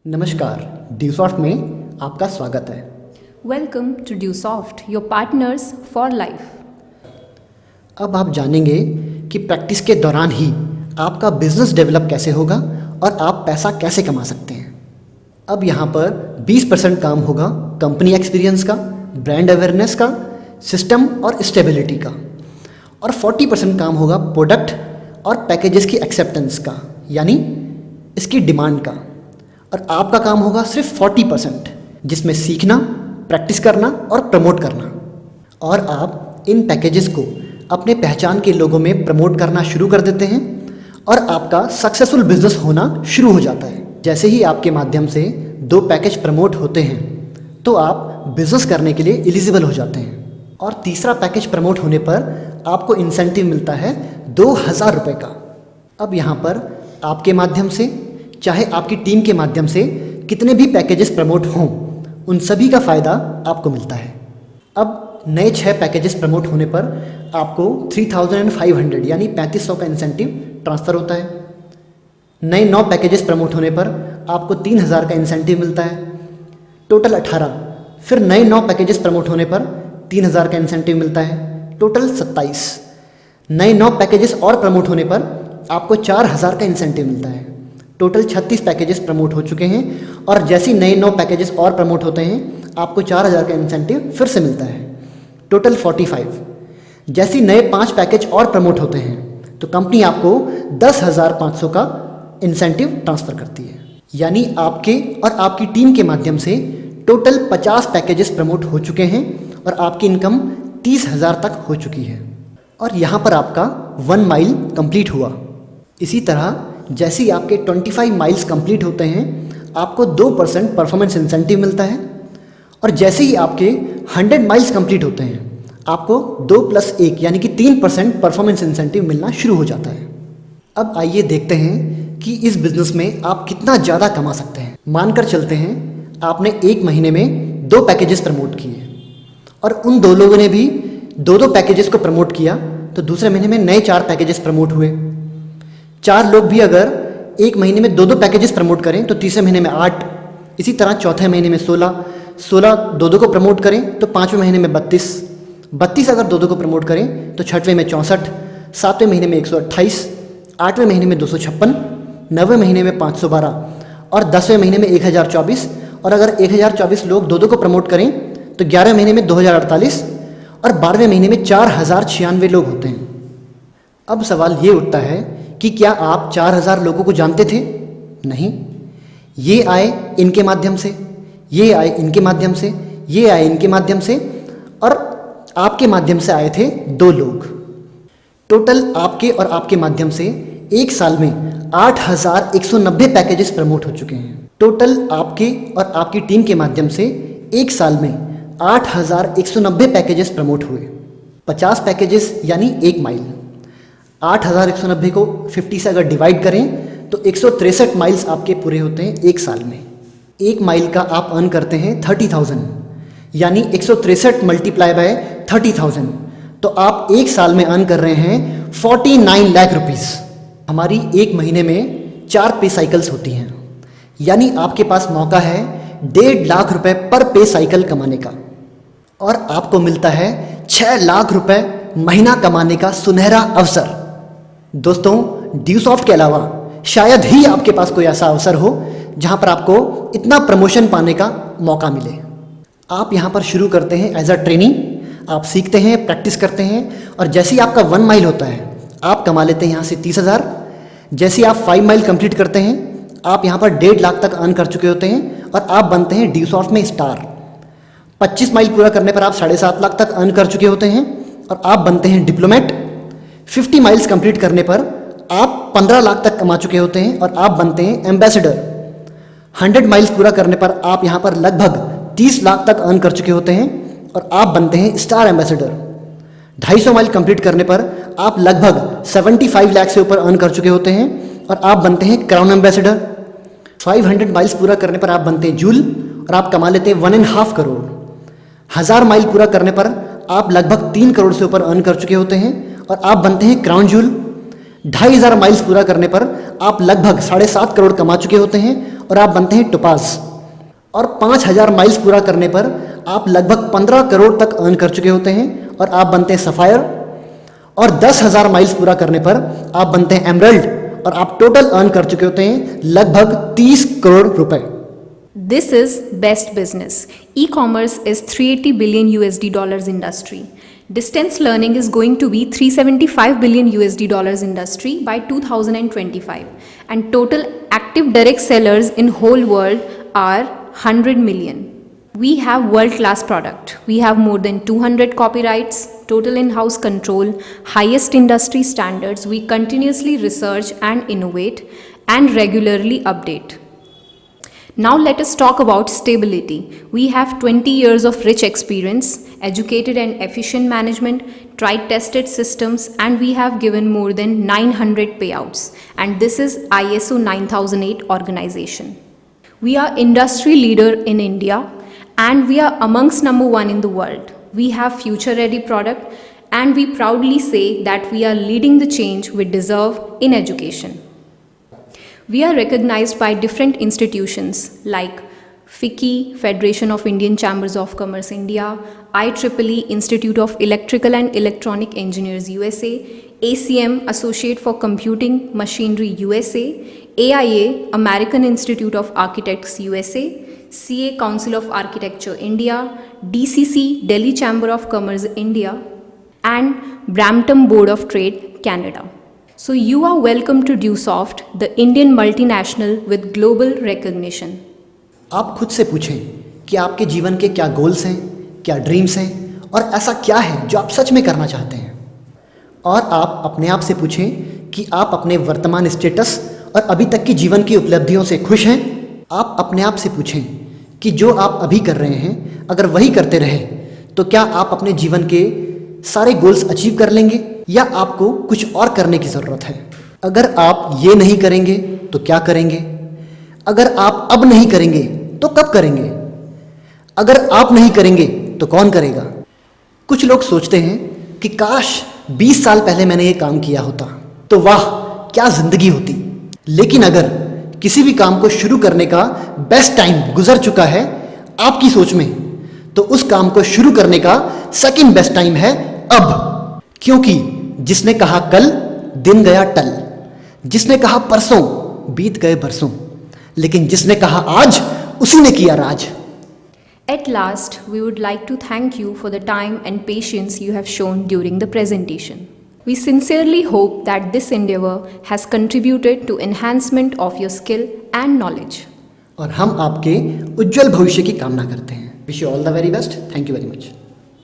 नमस्कार, ड्यूसॉफ्ट में आपका स्वागत है। Welcome to DewSoft, your partners for life. अब आप जानेंगे कि प्रैक्टिस के दौरान ही आपका बिजनेस डेवलप कैसे होगा और आप पैसा कैसे कमा सकते हैं। अब यहाँ पर 20% काम होगा कंपनी एक्सपीरियंस का, ब्रांड अवेयरनेस का, सिस्टम और स्टेबिलिटी का, और 40% काम होगा प्रोडक्ट और पैकेजेस की एक्सेप्टेंस का, यानी इसकी डिमांड का। और आपका काम होगा सिर्फ 40%, जिसमें सीखना, प्रैक्टिस करना और प्रमोट करना। और आप इन पैकेजेस को अपने पहचान के लोगों में प्रमोट करना शुरू कर देते हैं और आपका सक्सेसफुल बिजनेस होना शुरू हो जाता है। जैसे ही आपके माध्यम से 2 पैकेज प्रमोट होते हैं तो आप बिजनेस करने के लिए एलिजिबल हो जाते हैं। और तीसरा पैकेज प्रमोट होने पर आपको इंसेंटिव मिलता है 2000 रुपये का। अब यहाँ पर आपके माध्यम से, चाहे आपकी टीम के माध्यम से कितने भी पैकेजेस प्रमोट हों, उन सभी का फ़ायदा आपको मिलता है। अब नए 6 पैकेजेस प्रमोट होने पर आपको 3500 यानी 3500 का इंसेंटिव ट्रांसफ़र होता है। नए 9 पैकेजेस प्रमोट होने पर आपको 3000 का इंसेंटिव मिलता है, टोटल 18। फिर नए 9 पैकेजेस प्रमोट होने पर 3000 का इंसेंटिव मिलता है, टोटल 27। नए 9 पैकेजेस और प्रमोट होने पर आपको 4000 का इंसेंटिव मिलता है, टोटल 36 पैकेजेस प्रमोट हो चुके हैं। और जैसे ही नए 9 पैकेजेस और प्रमोट होते हैं आपको 4000 का इंसेंटिव फिर से मिलता है, टोटल 45। जैसे ही नए 5 पैकेज और प्रमोट होते हैं तो कंपनी आपको 10,500 का इंसेंटिव ट्रांसफ़र करती है। यानी आपके और आपकी टीम के माध्यम से टोटल 50 पैकेजेस प्रमोट हो चुके हैं और आपकी इनकम 30,000 तक हो चुकी है। और यहाँ पर आपका 1 माइल कंप्लीट हुआ। इसी तरह जैसे ही आपके 25 माइल्स कंप्लीट होते हैं आपको 2% परफॉर्मेंस इंसेंटिव मिलता है। और जैसे ही आपके 100 माइल्स कंप्लीट होते हैं आपको 2 + 1 यानी कि 3% परफॉर्मेंस इंसेंटिव मिलना शुरू हो जाता है। अब आइए देखते हैं कि इस बिज़नेस में आप कितना ज़्यादा कमा सकते हैं। मानकर चलते हैं आपने 1 महीने में 2 पैकेजेस प्रमोट किए और उन 2 लोगों ने भी 2-2 पैकेजेस को प्रमोट किया, तो दूसरे महीने में नए 4 पैकेजेस प्रमोट हुए। 4 लोग भी अगर 1 महीने में 2-2 पैकेजेस प्रमोट करें तो तीसरे महीने में 8, इसी तरह चौथे महीने में 16 2-2 को प्रमोट करें तो 5वें महीने में 32 अगर 2-2 को प्रमोट करें तो 6वें में 64, 7वें महीने में 128, 8वें महीने में 256, 9वें महीने में 512 और 10वें महीने में 1024। और अगर 1024 लोग 2-2 को प्रमोट करें तो 11वें महीने में 2048 और 12वें महीने में 4096 लोग होते हैं। अब सवाल ये उठता है कि क्या आप 4000 लोगों को जानते थे? नहीं, ये आए इनके माध्यम से, ये आए इनके माध्यम से, ये आए इनके माध्यम से, और आपके माध्यम से आए थे 2 लोग। टोटल आपके और आपके माध्यम से 1 साल में 8190 पैकेजेस प्रमोट हो चुके हैं। टोटल आपके और आपकी टीम के माध्यम से 1 साल में 8190 पैकेजेस प्रमोट हुए। 50 पैकेजेस यानी 1 माइल। 8190 को 50 से अगर डिवाइड करें तो 163 माइल्स आपके पूरे होते हैं 1 साल में। 1 माइल का आप अर्न करते हैं 30,000, यानी 163 मल्टीप्लाई बाय 30,000, तो आप 1 साल में अर्न कर रहे हैं 49 लाख रुपीज़। हमारी 1 महीने में 4 पे साइकिल्स होती हैं, यानी आपके पास मौका है 1.5 लाख रुपए पर पे साइकिल कमाने का, और आपको मिलता है 6 लाख रुपए महीना कमाने का सुनहरा अवसर। दोस्तों, ड्यूसॉफ्ट के अलावा शायद ही आपके पास कोई ऐसा अवसर हो जहां पर आपको इतना प्रमोशन पाने का मौका मिले। आप यहां पर शुरू करते हैं एज अ ट्रेनिंग, आप सीखते हैं, प्रैक्टिस करते हैं, और जैसे ही आपका 1 माइल होता है आप कमा लेते हैं यहाँ से 30,000। जैसे ही आप 5 माइल कंप्लीट करते हैं आप यहाँ पर 1.5 लाख तक अर्न कर चुके होते हैं और आप बनते हैं ड्यूसॉफ्ट में स्टार। 25 माइल पूरा करने पर आप 7.5 लाख तक अर्न कर चुके होते हैं और आप बनते हैं डिप्लोमेट। 50 माइल्स कंप्लीट करने पर आप 15 लाख तक कमा चुके होते हैं और आप बनते हैं एम्बेसडर। 100 माइल्स पूरा करने पर आप यहाँ पर लगभग 30 लाख तक अर्न कर चुके होते हैं और आप बनते हैं स्टार एम्बेसडर। 250 माइल कंप्लीट करने पर आप लगभग 75 लाख से ऊपर अर्न कर चुके होते हैं और आप बनते हैं क्राउन एम्बेसडर। 500 माइल्स पूरा करने पर आप बनते हैं जूल और आप कमा लेते हैं 1.5 करोड़। 1000 माइल पूरा करने पर आप लगभग 3 करोड़ से ऊपर अर्न कर चुके होते हैं और आप बनते हैं क्राउन जूल। 2500 माइल्स पूरा करने पर आप लगभग 7.5 करोड़ कमा चुके होते हैं और आप बनते हैं टोपाज। और 5000 माइल्स पूरा करने पर आप लगभग 15 करोड़ तक अर्न कर चुके होते हैं और आप बनते हैं सफ़ायर। और 10,000 माइल्स पूरा करने पर आप बनते हैं एमरल्ड और आप टोटल अर्न कर चुके होते हैं लगभग 30 करोड़ रुपए। This is best business. E-commerce is $380 billion industry. Distance learning is going to be $375 billion industry by 2025. And total active direct sellers in whole world are 100 million. We have world-class product. We have more than 200 copyrights, total in-house control, highest industry standards. We continuously research and innovate and regularly update. Now let us talk about stability. We have 20 years of rich experience, educated and efficient management, tried tested systems, and we have given more than 900 payouts. And this is ISO 9008 organization. We are industry leader in India and we are amongst number one in the world. We have future ready product and we proudly say that we are leading the change we deserve in education. We are recognized by different institutions like FICCI, Federation of Indian Chambers of Commerce India, IEEE, Institute of Electrical and Electronic Engineers USA, ACM, Associate for Computing Machinery USA, AIA, American Institute of Architects USA, CA, Council of Architecture India, DCC, Delhi Chamber of Commerce India, and Brampton Board of Trade, Canada. So you are welcome to DuSoft, the Indian multinational with global recognition. आप खुद से पूछें कि आपके जीवन के क्या goals हैं, क्या ड्रीम्स हैं और ऐसा क्या है जो आप सच में करना चाहते हैं। और आप अपने आप से पूछें कि आप अपने वर्तमान स्टेटस और अभी तक की जीवन की उपलब्धियों से खुश हैं। आप अपने आप से पूछें कि जो आप अभी कर रहे हैं अगर वही करते रहे तो क्या आप अपने जीवन के सारे गोल्स अचीव कर लेंगे या आपको कुछ और करने की ज़रूरत है। अगर आप ये नहीं करेंगे तो क्या करेंगे? अगर आप अब नहीं करेंगे तो कब करेंगे? अगर आप नहीं करेंगे तो कौन करेगा? कुछ लोग सोचते हैं कि काश 20 साल पहले मैंने ये काम किया होता तो वाह क्या ज़िंदगी होती। लेकिन अगर किसी भी काम को शुरू करने का बेस्ट टाइम गुजर चुका है आपकी सोच में तो उस काम को शुरू करने का सेकंड बेस्ट टाइम है अब। क्योंकि जिसने कहा कल दिन गया टल, जिसने कहा परसों बीत गए बरसों, लेकिन जिसने कहा आज उसी ने किया राज। At last, we would like to thank you for the time and patience you have shown during the presentation. We sincerely hope that this endeavor has contributed to enhancement of your skill and knowledge. और हम आपके उज्जवल भविष्य की कामना करते हैं। Wish you all the very best. Thank you very much.